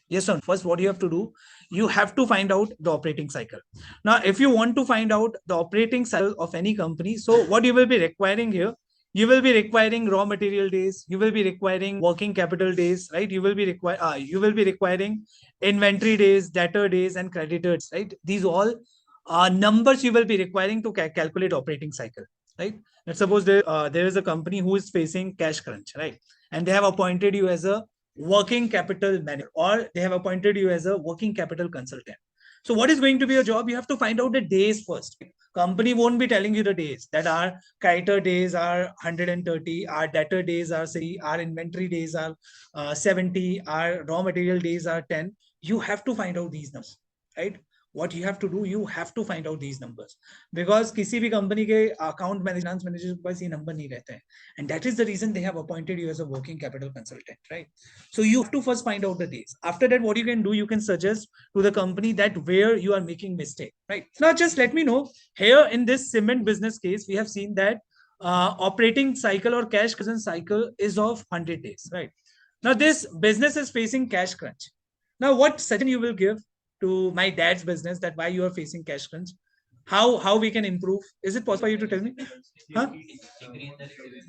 A: Yes or no? First, what you have to do, you have to find out the operating cycle. Now, if you want to find out the operating cycle of any company, so what you will be requiring here, You will be requiring raw material days. You will be requiring working capital days, right? You will be requiring inventory days, debtor days, and creditors, right? These all numbers you will be requiring to calculate operating cycle, right? Let's suppose there is a company who is facing cash crunch, right? And they have appointed you as a working capital manager, or they have appointed you as a working capital consultant. So what is going to be your job? You have to find out the days first. Company won't be telling you the days that our creditor days are 130, our debtor days are 60, our inventory days are 70, our raw material days are 10. You have to find out these numbers, right? What you have to do, you have to find out these numbers, because किसी भी company के account manager, finance manager के पास ये number नहीं रहते हैं, and that is the reason they have appointed you as a working capital consultant, right? So you have to first find out the days. After that, what you can do, you can suggest to the company that where you are making mistake, right? Now just let me know, here in this cement business case, we have seen that operating cycle or cash conversion cycle is of 100 days, right? Now this business is facing cash crunch. Now what suggestion you will give to my dad's business, that why you are facing cash crunch? How we can improve? Is it possible for you to tell me? Huh?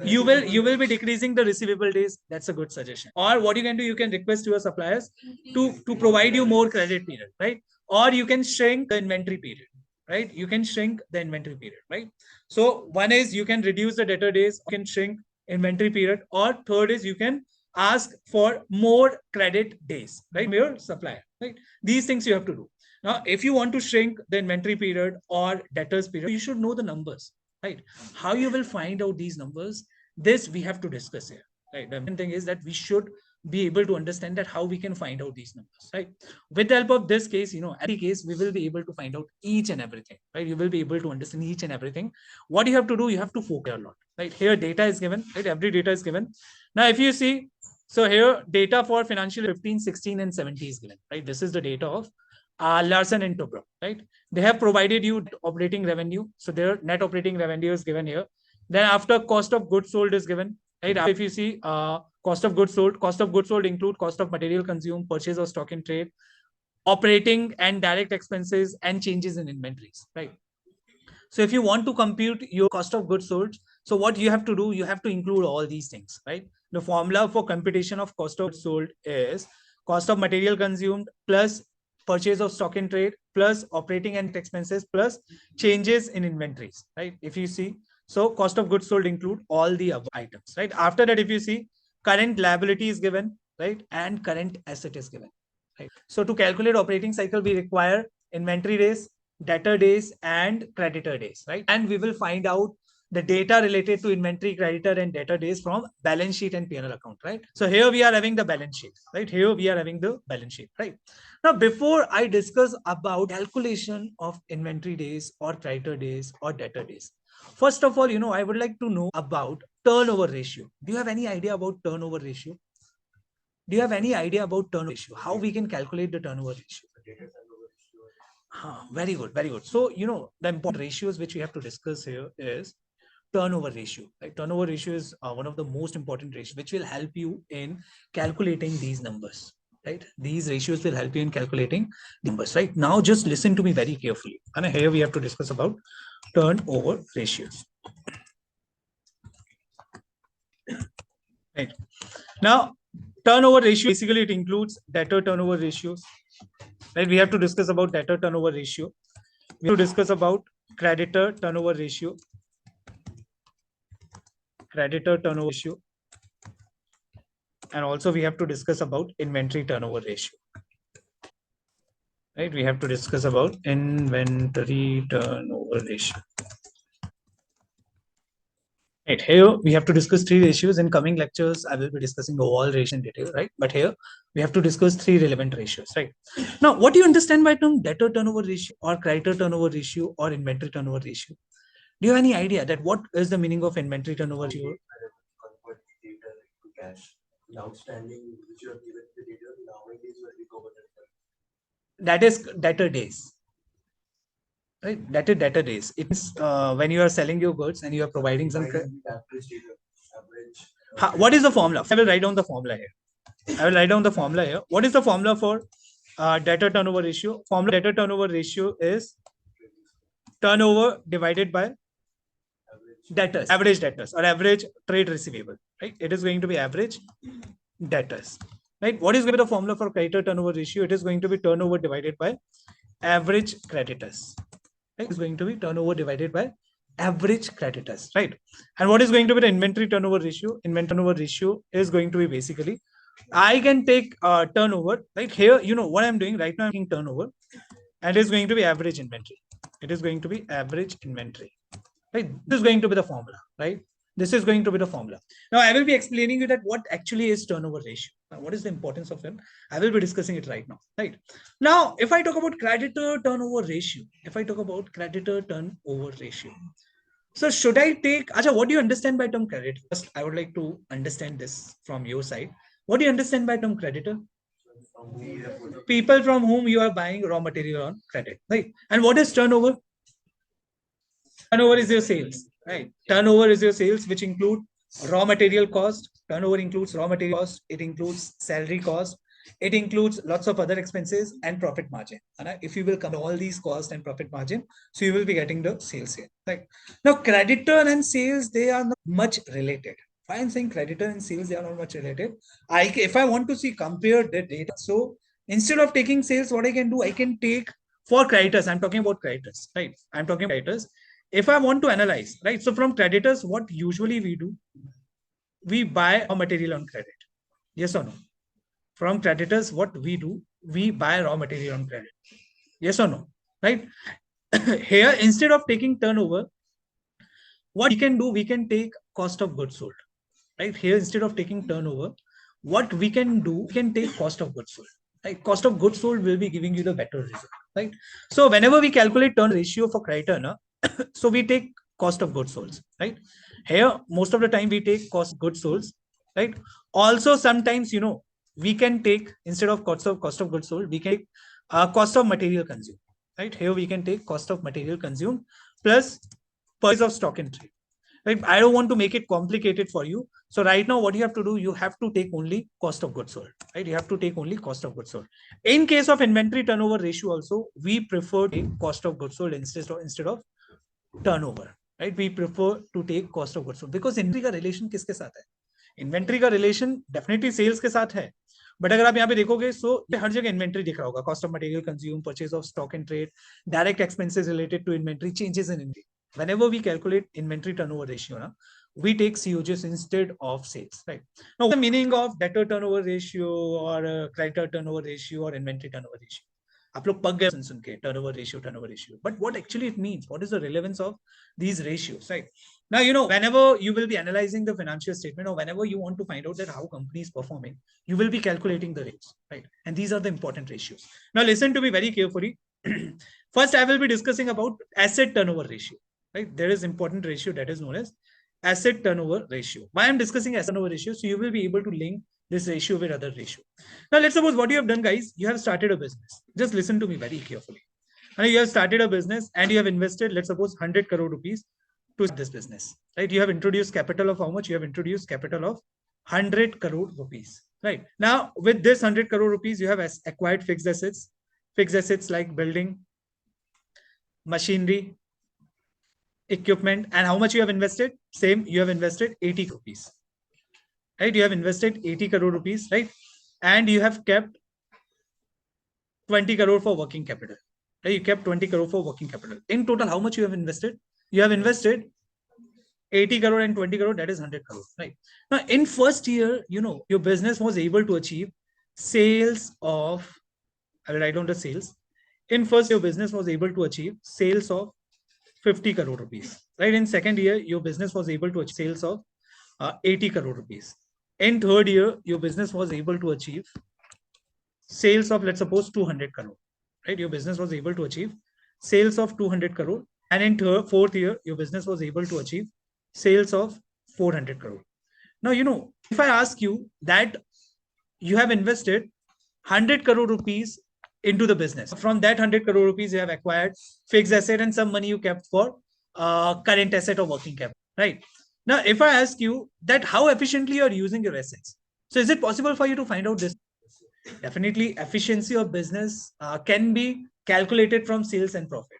A: You will be decreasing the receivable days. That's a good suggestion. Or what you can do, you can request your suppliers to provide you more credit period, right? Or you can shrink the inventory period, right? You can shrink the inventory period, right? So one is you can reduce the debtor days, you can shrink inventory period, or third is you can ask for more credit days, right? From your supplier, right? These things you have to do. Now, if you want to shrink the inventory period or debtors period, you should know the numbers, right? How you will find out these numbers, this we have to discuss here, right? The main thing is that we should be able to understand that how we can find out these numbers, right? With the help of this case, every case, we will be able to find out each and everything, right? You will be able to understand each and everything. What you have to do, you have to focus a lot, right? Here data is given, right? Every data is given. Now, if you see, so here data for financial 15, 16, and 70 is given, right? This is the data of Larsen and Toubro, right? They have provided you operating revenue. So their net operating revenue is given here. Then after cost of goods sold is given, right? If you see cost of goods sold include cost of material consumed, purchase of stock in trade, operating and direct expenses, and changes in inventories, right? So if you want to compute your cost of goods sold, so what you have to do, you have to include all these things, right? The formula for computation of cost of goods sold is cost of material consumed plus purchase of stock in trade plus operating and expenses plus changes in inventories, right? If you see, so cost of goods sold include all the above items, right? After that, if you see, current liability is given, right? And current asset is given, right? So to calculate operating cycle, we require inventory days, debtor days, and creditor days, right? And we will find out the data related to inventory, creditor, and debtor days from balance sheet and P&L account, right? So here we are having the balance sheet, right? Here we are having the balance sheet, right? Now, before I discuss about calculation of inventory days or creditor days or debtor days, first of all, I would like to know about turnover ratio. Do you have any idea about turnover ratio? Do you have any idea about turnover ratio? How we can calculate the turnover ratio? Very good, very good. So, the important ratios which we have to discuss here is turnover ratio, right? Turnover ratio is one of the most important ratios which will help you in calculating these numbers, right? These ratios will help you in calculating numbers, right? Now, just listen to me very carefully. And here we have to discuss about turnover ratios. Right. Now, turnover ratio, basically it includes debtor turnover ratios, right? We have to discuss about debtor turnover ratio. We have to discuss about creditor turnover ratio, and also we have to discuss about inventory turnover ratio, right? We have to discuss about inventory turnover ratio. Right, here we have to discuss three ratios. In coming lectures, I will be discussing all ratios in detail, right? But here we have to discuss three relevant ratios, right? Now, what do you understand by term debtor turnover ratio or creditor turnover ratio or inventory turnover ratio? Do you have any idea that what is the meaning of inventory turnover ratio?
B: Convert data into cash. The outstanding which you have given the data nowadays will be covered.
A: That is debtor days. Right, that is debtor days. It's when you are selling your goods and you are providing some. What is the formula? I will write down the formula here. What is the formula for debtor turnover ratio? Formula debtor turnover ratio is turnover divided by debtors, average debtors or average trade receivable, right? It is going to be average debtors, right? What is going to be the formula for creditor turnover ratio? It is going to be turnover divided by average creditors. Right? It's going to be turnover divided by average creditors, right? And what is going to be the inventory turnover ratio? Inventory turnover ratio is going to be basically, I can take turnover, right? Here, you know what I'm doing right now, I'm taking turnover and it's going to be average inventory. It is going to be average inventory, right? This is going to be the formula, right? This is going to be the formula. Now I will be explaining you that what actually is turnover ratio. Now, what is the importance of it? I will be discussing it right now, right? Now, if I talk about creditor turnover ratio, so should I take, Acha, what do you understand by term credit? First, I would like to understand this from your side. What do you understand by term creditor? People from whom you are buying raw material on credit, right? And what is turnover? Turnover is your sales, right? Turnover is your sales, which include raw material cost. Turnover includes raw material cost. It includes salary cost. It includes lots of other expenses and profit margin. And if you will come all these cost and profit margin, so you will be getting the sales here. Right now, creditor and sales, they are not much related. Why I'm saying creditor and sales, they are not much related. If I want to see compare the data, so instead of taking sales, what I can do, I can take for creditors. I'm talking about creditors, right? I'm talking about creditors. If I want to analyze, right? So from creditors, what usually we do, we buy raw material on credit. Yes or no? From creditors, what we do, we buy raw material on credit. Yes or no? Right? Here, instead of taking turnover, what we can do, we can take cost of goods sold. Right? Here, instead of taking turnover, what we can do, we can take cost of goods sold. Right? Cost of goods sold will be giving you the better result. Right? So whenever we calculate turn ratio for creditor, na, so we take cost of goods sold, right? Here, most of the time we take cost of goods sold, right? Also, sometimes, you know, we can take, instead of cost of goods sold, we can take cost of material consumed, right? Here we can take cost of material consumed plus price of stock in trade, right? I don't want to make it complicated for you. So right now, what you have to do, you have to take only cost of goods sold, right? You have to take only cost of goods sold. In case of inventory turnover ratio also, we prefer to take cost of goods sold instead of turnover, right? We prefer to take cost of goods sold because inventory का relation किसके साथ है? Inventory का relation definitely sales के साथ है. But अगर आप यहाँ पे देखोगे, so हर जगह inventory दिख रहा होगा. Cost of material consumed, purchase of stock and trade, direct expenses related to inventory, changes in inventory. Whenever we calculate inventory turnover ratio, na, we take COGS instead of sales, right? Now, what's the meaning of debtor turnover ratio or creditor turnover ratio or inventory turnover ratio? आप लोग पक गए सुन के turnover ratio, but what actually it means, what is the relevance of these ratios, right? Now, you know, whenever you will be analyzing the financial statement or whenever you want to find out that how company is performing, you will be calculating the rates, right? And these are the important ratios. Now listen to me very carefully. First, I will be discussing about asset turnover ratio, right? There is important ratio that is known as asset turnover ratio. Why I'm discussing asset turnover ratio, so you will be able to link this ratio with other ratio. Now, let's suppose what you have done, guys, you have started a business. Just listen to me very carefully. And you have started a business and you have invested, let's suppose 100 crore rupees to this business, right? You have introduced capital of how much? You have introduced capital of 100 crore rupees, right? Now, with this 100 crore rupees, you have acquired fixed assets like building, machinery, equipment, and how much you have invested? Same, you have invested 80 rupees. Right? You have invested 80 crore rupees, right? And you have kept 20 crore for working capital. Right? You kept 20 crore for working capital. In total, how much you have invested? You have invested 80 crore and 20 crore, that is 100 crore, right? Now, in first year, you know, your business was able to achieve sales of, I will write down the sales. In first, your business was able to achieve sales of 50 crore rupees, right? In second year, your business was able to achieve sales of 80 crore rupees. In third year, your business was able to achieve sales of, let's suppose, 200 crore, right? Your business was able to achieve sales of 200 crore. And in fourth year, your business was able to achieve sales of 400 crore. Now, you know, if I ask you that you have invested 100 crore rupees into the business, from that 100 crore rupees, you have acquired fixed asset and some money you kept for current asset or working capital, right? Now, if I ask you that how efficiently you are using your assets, so is it possible for you to find out this? Definitely, efficiency of business can be calculated from sales and profit.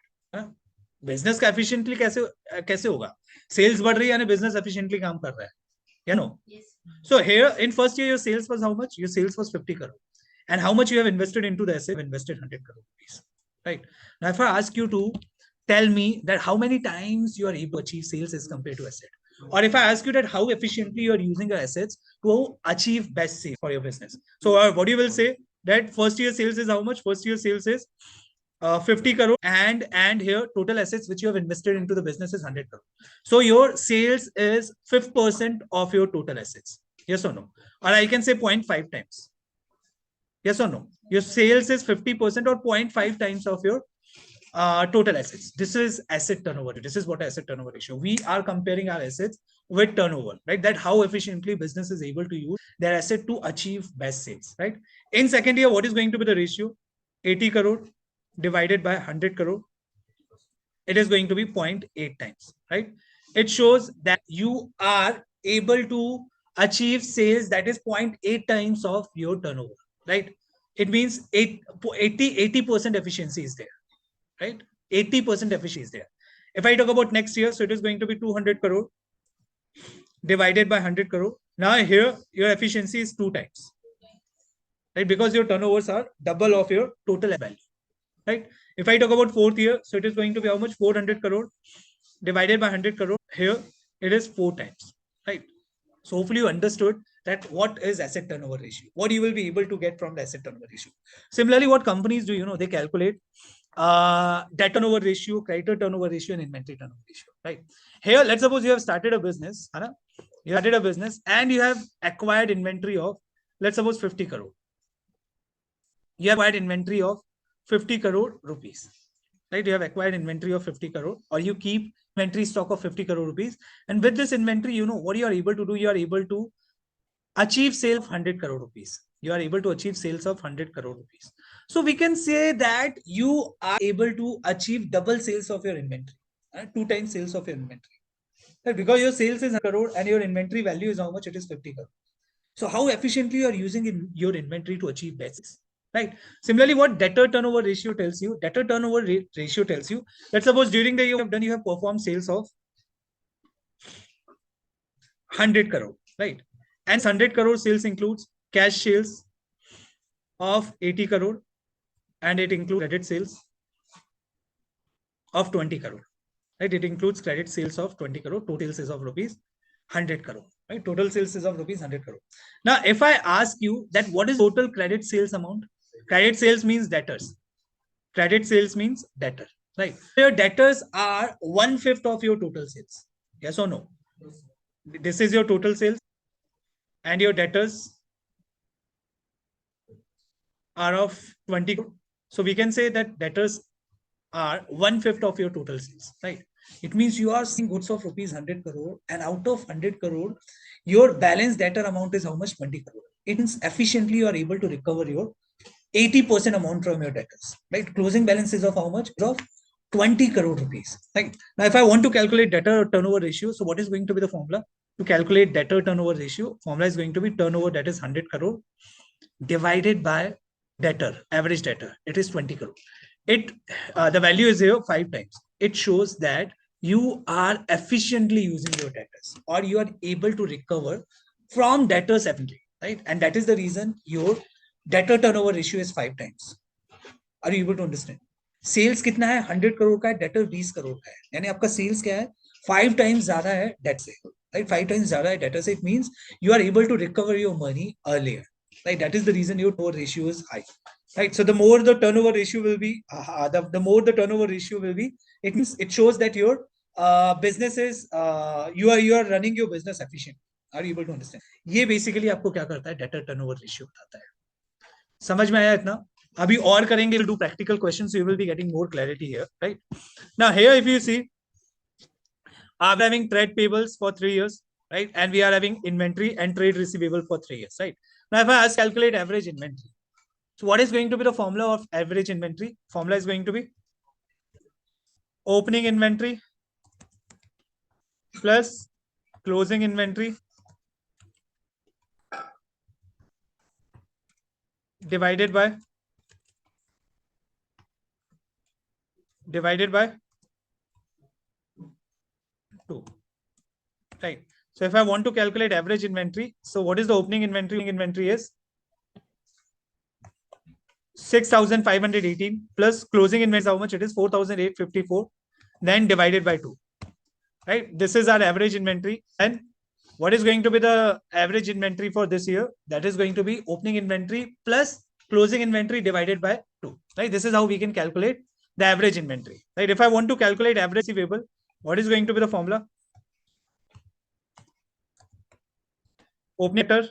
A: Business का efficiently कैसे होगा? Sales बढ़ रही है यानी business efficiently काम कर रहा है. You know.
C: Yes.
A: So here in first year your sales was how much? Your sales was 50 crore. And how much you have invested into the asset? Invested 100 crore rupees. Right. Now if I ask you to tell me that how many times you are able to achieve sales as compared to asset, or if I ask you that how efficiently you are using your assets to achieve best sales for your business, so what you will say that first year sales is how much? First year sales is 50 crore, and here total assets which you have invested into the business is 100 crore. So your sales is 5% of your total assets. Yes or no? Or I can say 0.5 times. Yes or no? Your sales is 50% or 0.5 times of your total assets. This is asset turnover. This is what asset turnover ratio. We are comparing our assets with turnover, right? That how efficiently business is able to use their asset to achieve best sales, right? In second year, what is going to be the ratio? 80 crore divided by 100 crore. It is going to be 0.8 times, right? It shows that you are able to achieve sales that is 0.8 times of your turnover, right? It means 80% efficiency is there, right? 80% efficiency is there. If I talk about next year, so it is going to be 200 crore divided by 100 crore. Now here your efficiency is 2 times, right? Because your turnovers are double of your total value, right? If I talk about fourth year, so it is going to be how much? 400 crore divided by 100 crore. Here it is 4 times, right? So hopefully you understood that what is asset turnover ratio, what you will be able to get from the asset turnover ratio. Similarly, what companies do, they calculate debt turnover ratio, creditor turnover ratio, and inventory turnover ratio, right? Here, let's suppose you have started a business, you started a business and you have acquired inventory of, let's suppose 50 crore. You have acquired inventory of 50 crore rupees, right? You have acquired inventory of 50 crore, or you keep inventory stock of 50 crore rupees. And with this inventory, what you are able to do, you are able to achieve sale of 100 crore rupees. You are able to achieve sales of 100 crore rupees. So we can say that you are able to achieve double sales of your inventory, 2 times sales of your inventory. Right? Because your sales is 100 crore and your inventory value is how much? It is 50 crore. So how efficiently you are using your inventory to achieve best sales, right? Similarly, what debtor turnover ratio tells you? Debtor turnover ratio tells you that suppose during the year you have done, you have performed sales of 100 crore, right? And 100 crore sales includes cash sales of 80 crore, and it includes credit sales of 20 crore, right? It includes credit sales of 20 crore, total sales of rupees 100 crore, right? Total sales is of rupees 100 crore. Now, if I ask you that what is total credit sales amount? Credit sales means debtors. Credit sales means debtor, right? So your debtors are 1/5 of your total sales. Yes or no? This is your total sales, and your debtors are of 20 crore. So we can say that debtors are 1/5 of your total sales, right? It means you are seeing goods of rupees 100 crore, and out of 100 crore, your balance debtor amount is how much? 20 crore. It means efficiently you are able to recover your 80% amount from your debtors, right? Closing balance is of how much? Of 20 crore rupees, right? Now, if I want to calculate debtor turnover ratio, so what is going to be the formula? To calculate debtor turnover ratio, formula is going to be turnover, that is 100 crore, divided by debtor, average debtor, it is 20 crore. The value is here 5 times. It shows that you are efficiently using your debtors, or you are able to recover from debtors efficiently, right? And that is the reason your debtor turnover ratio is 5 times. Are you able to understand? Sales कितना है? 100 करोड़ का है, debtor 20 crore का है, यानी आपका sales क्या है? 5 टाइम्स ज्यादा है डेट से, right? 5 times ज्यादा है डेटर से. It means you are able to recover your money earlier, right? That is the reason your turnover ratio is high, right? So the more the turnover ratio will be, the more the turnover ratio will be, it means it shows that your business is, you are running your business efficient. Are you able to understand? ये basically आपको क्या करता है? Debtor turnover ratio बताता है. समझ में आया इतना? अभी और करेंगे, we'll do practical questions, so you will be getting more clarity here, right? Now here if you see, I'm having trade payables for 3 years, right? And we are having inventory and trade receivable for 3 years, right? Now if I ask calculate average inventory, so what is going to be the formula of average inventory? Formula is going to be opening inventory plus closing inventory divided by 2. right? So if I want to calculate average inventory, so what is the opening inventory? Inventory is 6,518 plus closing inventory is how much? It is 4,854, then divided by 2, right? This is our average inventory. And what is going to be the average inventory for this year? That is going to be opening inventory plus closing inventory divided by 2, right? This is how we can calculate the average inventory, right? If I want to calculate average receivable, what is going to be the formula? Opening debtor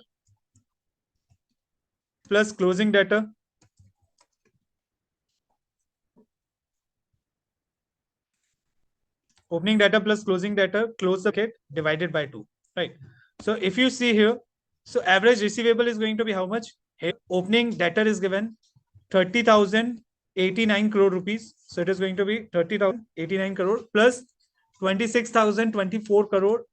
A: plus closing debtor opening debtor plus closing debtor, close the bracket, divided by 2, right? So if you see here, so average receivable is going to be how much? Here, opening debtor is given 30,089 crore rupees. So it is going to be 30,089 crore plus 26,024 crore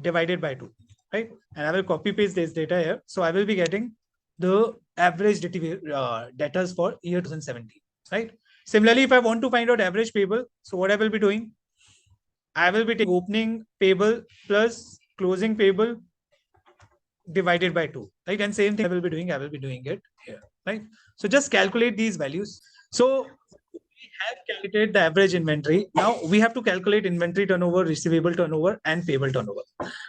A: divided by 2, right? And I will copy paste this data here. So I will be getting the average debtors for year 2017, right? Similarly, if I want to find out average payable, so what I will be doing? I will be taking opening payable plus closing payable divided by 2, right? And same thing I will be doing it here, right? So just calculate these values. So we have calculated the average inventory. Now we have to calculate inventory turnover, receivable turnover, and payable turnover.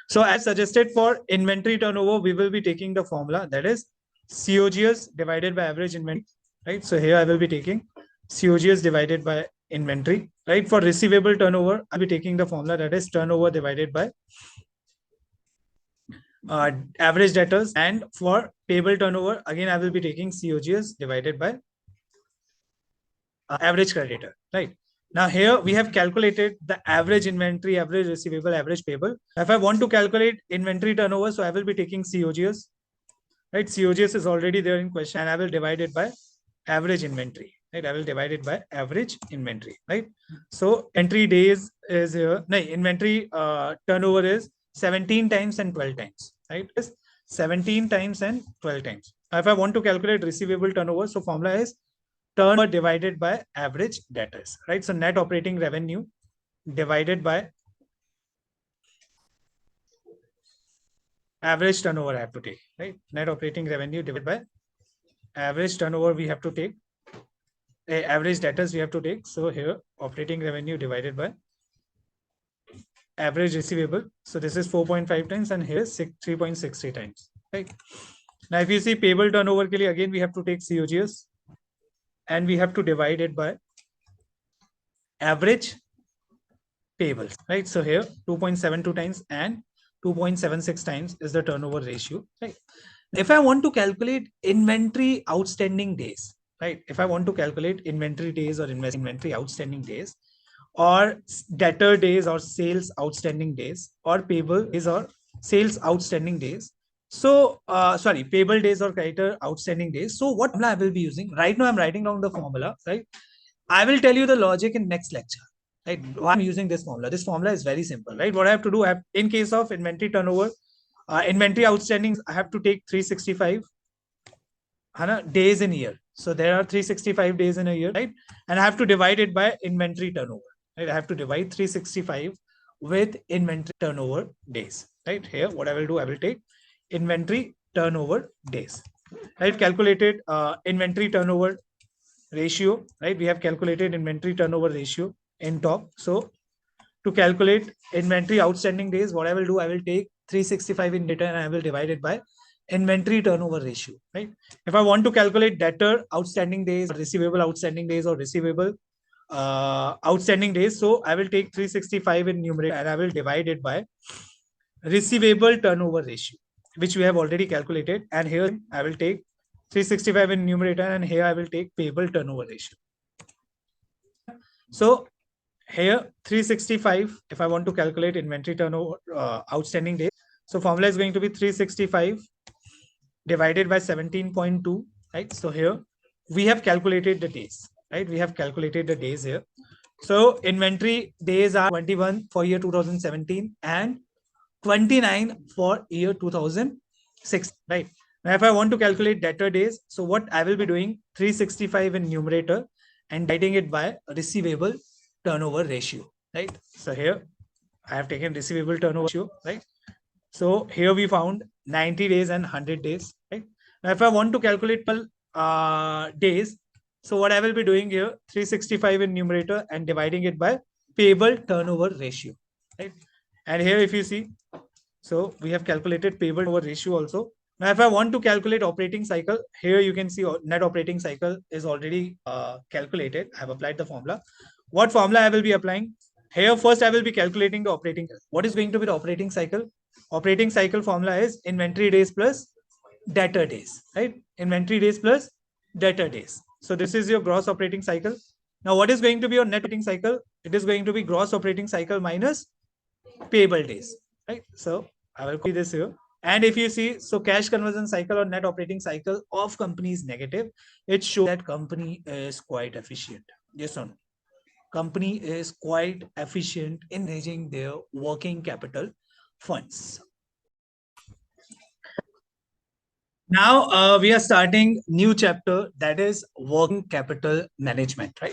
A: So as suggested for inventory turnover, we will be taking the formula that is COGS divided by average inventory, right? So here I will be taking COGS divided by inventory, right? For receivable turnover, I'll be taking the formula that is turnover divided by average debtors. And for payable turnover, again, I will be taking COGS divided by average creditor, right? Now here we have calculated the average inventory, average receivable, average payable. If I want to calculate inventory turnover, so I will be taking COGS, right? COGS is already there in question, and I will divide it by average inventory, right? I will divide it by average inventory, right? So inventory days is here. No, inventory turnover is 17 times and 12 times, right? It's 17 times and 12 times. Now, if I want to calculate receivable turnover, so formula is turnover divided by average debtors, right? So net operating revenue divided by average turnover I have to take, right? Net operating revenue divided by average turnover we have to take, average debtors we have to take. So here operating revenue divided by average receivable. So this is 4.5 times and here is 3.63 times, right? Now if you see payable turnover, again we have to take COGS and we have to divide it by average payables, right? So here 2.72 times and 2.76 times is the turnover ratio, right? If I want to calculate inventory outstanding days, right? If I want to calculate inventory days or inventory outstanding days, or debtor days or sales outstanding days, or payable days or sales outstanding days. So, sorry, payable days or creditor outstanding days. So what formula I will be using? Right now I'm writing down the formula, right? I will tell you the logic in next lecture, right? Why I'm using this formula. This formula is very simple, right? What I have to do, in case of inventory turnover, inventory outstanding, I have to take 365 days in a year. So there are 365 days in a year, right? And I have to divide it by inventory turnover, right? I have to divide 365 with inventory turnover days, right? Here, what I will do, I will take inventory turnover days, right? Calculated inventory turnover ratio, right? We have calculated inventory turnover ratio in top. So to calculate inventory outstanding days, what I will do, I will take 365 in data and I will divide it by inventory turnover ratio, right? If I want to calculate debtor outstanding days, receivable outstanding days, or receivable outstanding days, so I will take 365 in numerator and I will divide it by receivable turnover ratio, which we have already calculated. And here I will take 365 in numerator and here I will take payable turnover ratio. So here 365, if I want to calculate inventory turnover outstanding days, so formula is going to be 365 divided by 17.2, right? So here we have calculated the days, right? We have calculated the days here. So inventory days are 21 for year 2017 and 29 for year 2006, right? Now, if I want to calculate debtor days, so what I will be doing, 365 in numerator and dividing it by receivable turnover ratio, right? So here I have taken receivable turnover ratio, right? So here we found 90 days and 100 days, right? Now, if I want to calculate days, so what I will be doing here, 365 in numerator and dividing it by payable turnover ratio, right? And here, if you see, so we have calculated payable turnover ratio also. Now, if I want to calculate operating cycle, here you can see net operating cycle is already calculated. I have applied the formula. What formula I will be applying? Here, first I will be calculating the operating. What is going to be the operating cycle? Operating cycle formula is inventory days plus debtor days, right? Inventory days plus debtor days. So this is your gross operating cycle. Now, what is going to be your net operating cycle? It is going to be gross operating cycle minus payable days, right? So I will copy this here. And if you see, so cash conversion cycle or net operating cycle of company is negative. It shows that company is quite efficient. Yes or no? Company is quite efficient in managing their working capital funds. Now we are starting new chapter, that is working capital management, right?